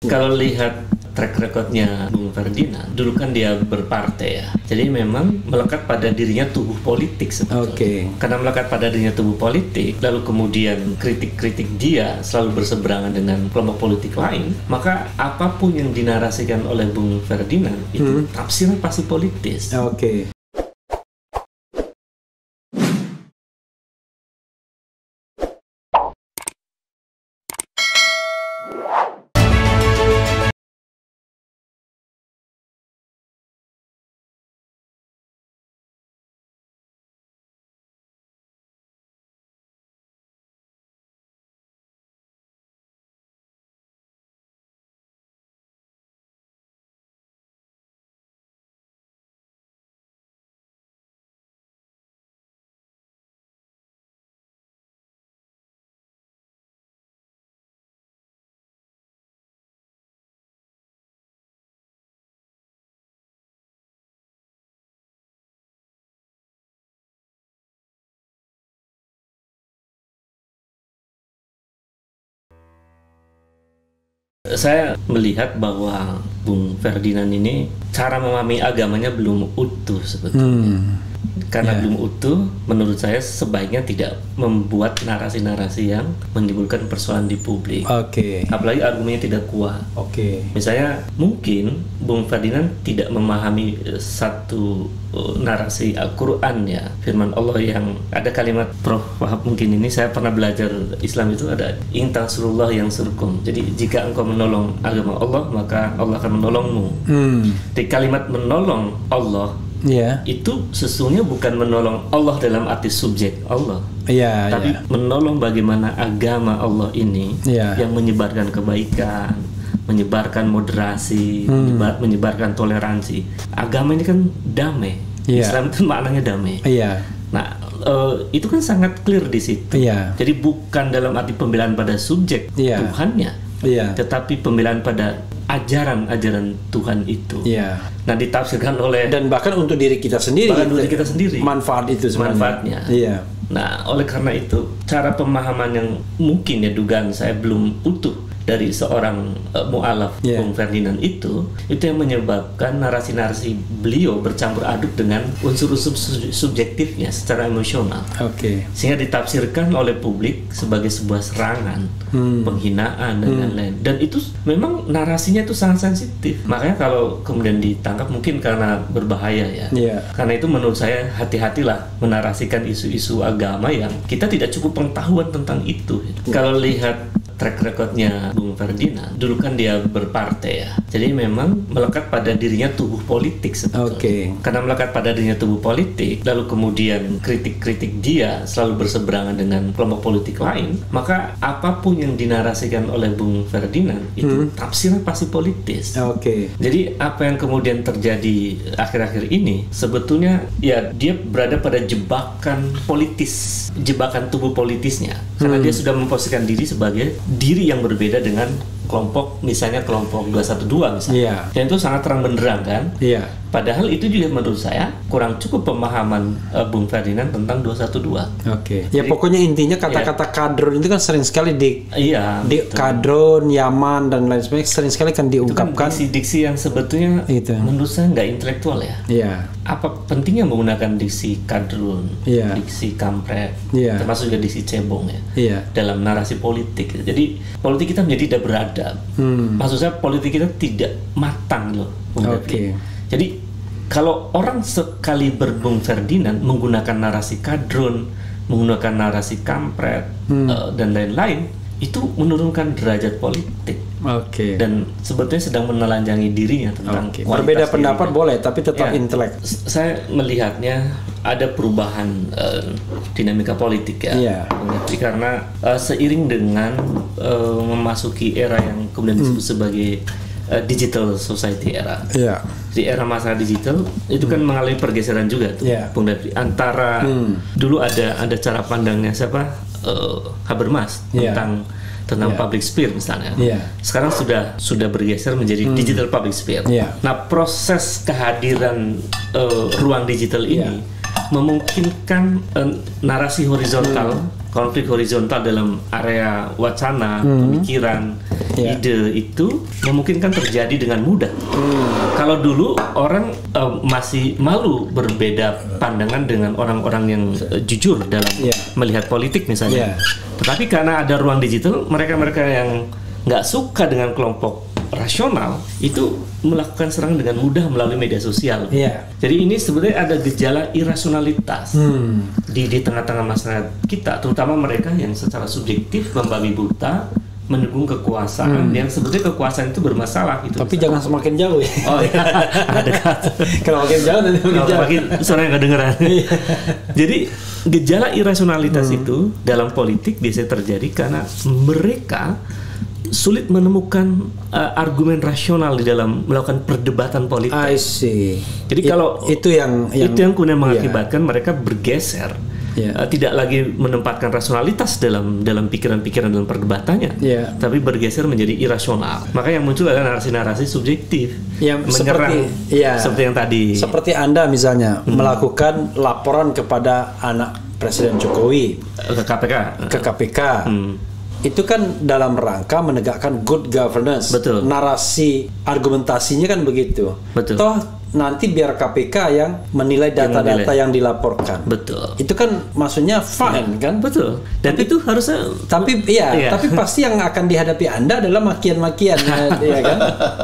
Kalau lihat track recordnya Bung Ferdinand, dulu kan dia berpartai ya. Jadi memang melekat pada dirinya tubuh politik sebetulnya. Karena melekat pada dirinya tubuh politik, lalu kemudian kritik-kritik dia selalu berseberangan dengan kelompok politik lain, maka apapun yang dinarasikan oleh Bung Ferdinand itu tafsirnya pasti politis. Saya melihat bahwa Bung Ferdinand ini cara memahami agamanya belum utuh sebetulnya. Karena belum utuh, menurut saya sebaiknya tidak membuat narasi-narasi yang menimbulkan persoalan di publik. Apalagi argumennya tidak kuat. Misalnya mungkin Bung Ferdinand tidak memahami satu narasi Al-Quran ya, firman Allah yang ada kalimat Prof. Wahab mungkin ini saya pernah belajar Islam itu ada in tansurullah yang surkum. Jadi jika engkau menolong agama Allah maka Allah akan menolongmu. Di kalimat menolong Allah itu sesungguhnya bukan menolong Allah dalam arti subjek Allah, tapi menolong bagaimana agama Allah ini yang menyebarkan kebaikan, menyebarkan moderasi, menyebarkan toleransi. Agama ini kan damai. Islam itu maknanya damai. Nah, itu kan sangat clear di situ. Jadi bukan dalam arti pembelaan pada subjek Tuhannya, tetapi pembelaan pada ajaran-ajaran Tuhan itu. Nah, ditafsirkan oleh dan bahkan untuk diri kita sendiri. Manfaat itu sebenarnya. Manfaatnya. Nah, oleh karena itu cara pemahaman yang mungkin ya dugaan saya belum utuh dari seorang mu'alaf Bung Ferdinand itu yang menyebabkan narasi-narasi beliau bercampur aduk dengan unsur-unsur subjektifnya secara emosional, sehingga ditafsirkan oleh publik sebagai sebuah serangan, penghinaan dan lain-lain. Dan itu memang narasinya itu sangat sensitif. Makanya kalau kemudian ditangkap mungkin karena berbahaya ya. Karena itu menurut saya hati-hatilah menarasikan isu-isu agama yang kita tidak cukup pengetahuan tentang itu. Kalau lihat track recordnya Bung Ferdinand, dulu kan dia berpartai ya. Jadi memang melekat pada dirinya tubuh politik sebetulnya. Karena melekat pada dirinya tubuh politik, lalu kemudian kritik-kritik dia selalu berseberangan dengan kelompok politik lain, maka apapun yang dinarasikan oleh Bung Ferdinand itu tafsirnya pasti politis. Jadi apa yang kemudian terjadi akhir-akhir ini sebetulnya ya dia berada pada jebakan politis, jebakan tubuh politisnya. Karena dia sudah memposisikan diri sebagai diri yang berbeda dengan kelompok, misalnya kelompok 212 misalnya. Dan itu sangat terang benderang kan? Padahal itu juga menurut saya kurang cukup pemahaman Bung Ferdinand tentang 212. Ya pokoknya intinya kata-kata kadron itu kan sering sekali di kadron, Yaman dan lain sebagainya sering sekali kan diungkapkan. Itu kan diksi yang sebetulnya menurut saya nggak intelektual ya. Apa pentingnya menggunakan diksi kadrun, diksi kampret, termasuk juga diksi cebong ya, dalam narasi politik. Jadi politik kita menjadi tidak beradab. Maksud saya politik kita tidak matang loh. Jadi kalau orang sekaliber Bung Ferdinand menggunakan narasi kadrun, menggunakan narasi kampret dan lain-lain, itu menurunkan derajat politik. Dan sebetulnya sedang menelanjangi dirinya tentang berbeda pendapat boleh, tapi tetap intelek. Saya melihatnya ada perubahan dinamika politik ya, karena seiring dengan memasuki era yang kemudian disebut sebagai digital society era. Di era masa digital itu kan mengalami pergeseran juga tuh, Bung Devri, antara dulu ada cara pandangnya siapa Habermas tentang public sphere misalnya. Sekarang sudah bergeser menjadi digital public sphere. Nah, proses kehadiran ruang digital ini memungkinkan narasi horizontal konflik horizontal dalam area wacana, pemikiran, ide itu memungkinkan terjadi dengan mudah. Kalau dulu orang masih malu berbeda pandangan dengan orang-orang yang jujur dalam melihat politik misalnya. Tetapi karena ada ruang digital, mereka-mereka yang nggak suka dengan kelompok rasional itu melakukan serangan dengan mudah melalui media sosial. Jadi ini sebenarnya ada gejala irasionalitas di tengah-tengah masyarakat kita, terutama mereka yang secara subjektif membabi buta mendukung kekuasaan yang sebetulnya kekuasaan itu bermasalah gitu. Tapi jangan semakin jauh ya. Oh iya, dekat. Kalau makin jauh nanti makin suara nggak dengeran. Jadi gejala irasionalitas itu dalam politik biasanya terjadi karena mereka sulit menemukan argumen rasional di dalam melakukan perdebatan politik. I see. Jadi kalau itu yang kemudian mengakibatkan mereka bergeser, tidak lagi menempatkan rasionalitas dalam pikiran-pikiran dalam perdebatannya, tapi bergeser menjadi irasional. Maka yang muncul adalah narasi-narasi subjektif yang menyerang, seperti yang tadi. Seperti Anda misalnya melakukan laporan kepada anak Presiden Jokowi ke KPK. Itu kan dalam rangka menegakkan good governance. Betul. Narasi argumentasinya kan begitu. Betul. Toh nanti biar KPK yang menilai data-data yang dilaporkan. Betul. Itu kan maksudnya fine kan? Betul. Dan itu harusnya. Tapi tapi pasti yang akan dihadapi Anda adalah makian-makian, ya kan?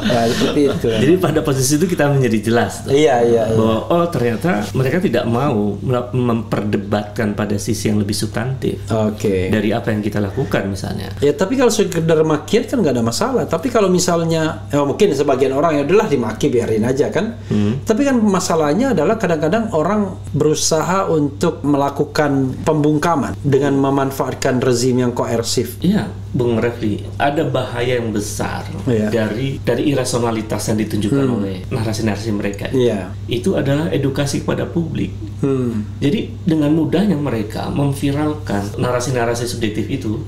Ya seperti itu. Jadi pada posisi itu kita menjadi jelas. Bahwa ternyata mereka tidak mau memperdebatkan pada sisi yang lebih substantif. Dari apa yang kita lakukan misalnya. Ya tapi kalau sekedar makian kan nggak ada masalah. Tapi kalau misalnya mungkin sebagian orang ya udahlah dimaki biarin aja kan. Tapi kan masalahnya adalah kadang-kadang orang berusaha untuk melakukan pembungkaman dengan memanfaatkan rezim yang koersif. Iya, Bung Refli, ada bahaya yang besar dari irasionalitas yang ditunjukkan oleh narasi-narasi mereka. Itu adalah edukasi kepada publik. Jadi dengan mudahnya mereka memviralkan narasi-narasi subjektif itu.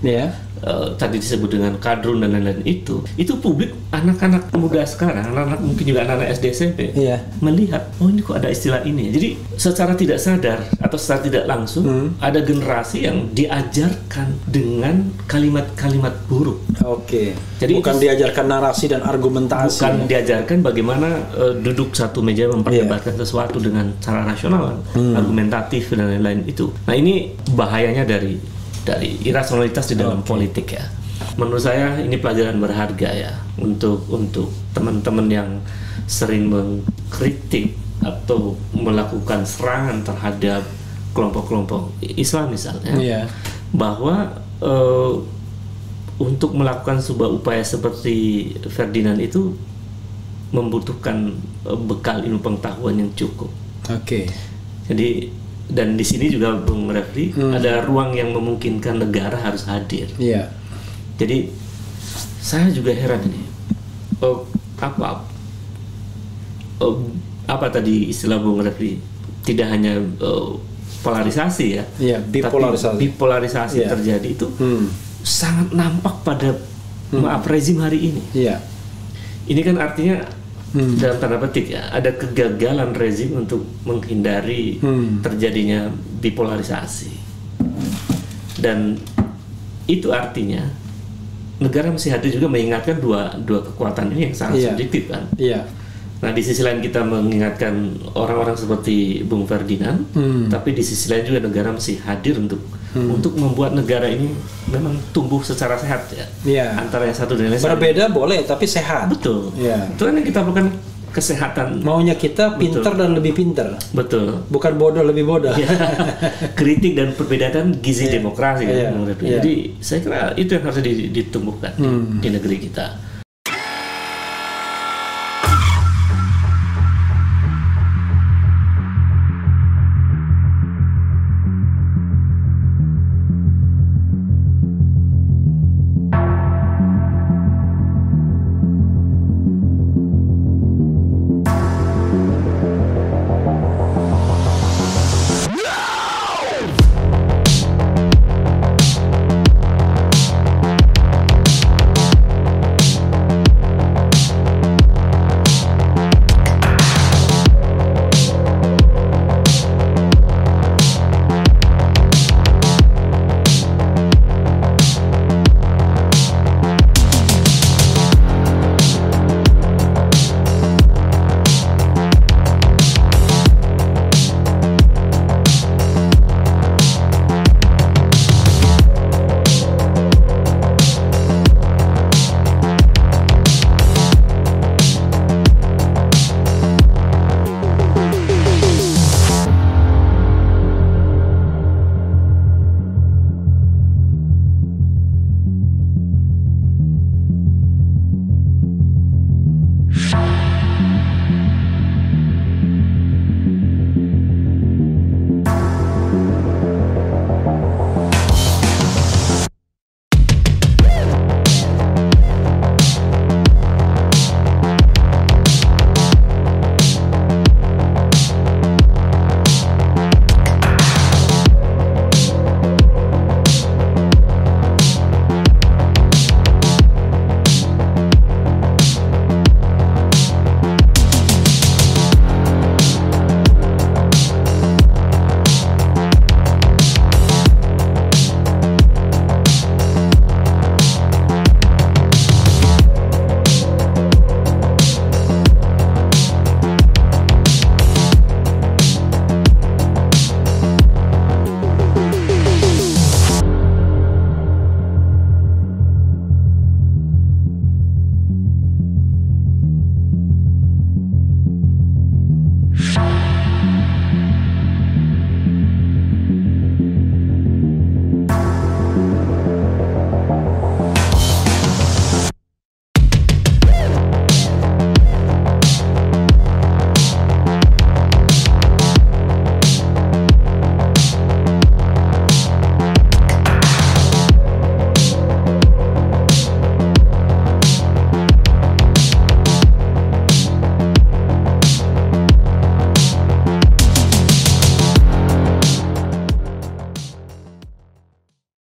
Tadi disebut dengan kadrun dan lain-lain itu publik, anak-anak muda sekarang, anak-anak mungkin juga anak-anak SD SMP melihat, oh ini kok ada istilah ini. Jadi secara tidak sadar atau secara tidak langsung ada generasi yang diajarkan dengan kalimat-kalimat buruk. Jadi bukan diajarkan narasi dan argumentasi. Bukan diajarkan bagaimana duduk satu meja memperdebatkan sesuatu dengan cara rasional, argumentatif dan lain-lain itu. Nah ini bahayanya dari irasionalitas di dalam politik ya. Menurut saya ini pelajaran berharga ya untuk teman-teman yang sering mengkritik atau melakukan serangan terhadap kelompok-kelompok Islam misalnya, bahwa untuk melakukan sebuah upaya seperti Ferdinand itu membutuhkan bekal ilmu pengetahuan yang cukup. Jadi dan di sini juga Bung Refli ada ruang yang memungkinkan negara harus hadir. Jadi saya juga heran ini. Apa tadi istilah Bung Refli? Tidak hanya polarisasi ya, bipolarisasi. Tapi bipolarisasi terjadi itu sangat nampak pada rezim hari ini. Ini kan artinya dalam tanda petik ya, ada kegagalan rezim untuk menghindari terjadinya bipolarisasi. Dan itu artinya negara mesti hadir juga mengingatkan dua kekuatan ini yang sangat subjektif kan. Nah di sisi lain kita mengingatkan orang-orang seperti Bung Ferdinand, tapi di sisi lain juga negara mesti hadir untuk membuat negara ini memang tumbuh secara sehat ya. Antara yang satu dan yang lain. Berbeda boleh, tapi sehat. Betul. Itu kan yang kita bukan kesehatan. Maunya kita pintar dan lebih pintar. Betul. Bukan bodoh lebih bodoh. Kritik dan perbedaan gizi demokrasi. Jadi saya kira itu yang harus ditumbuhkan di negeri kita.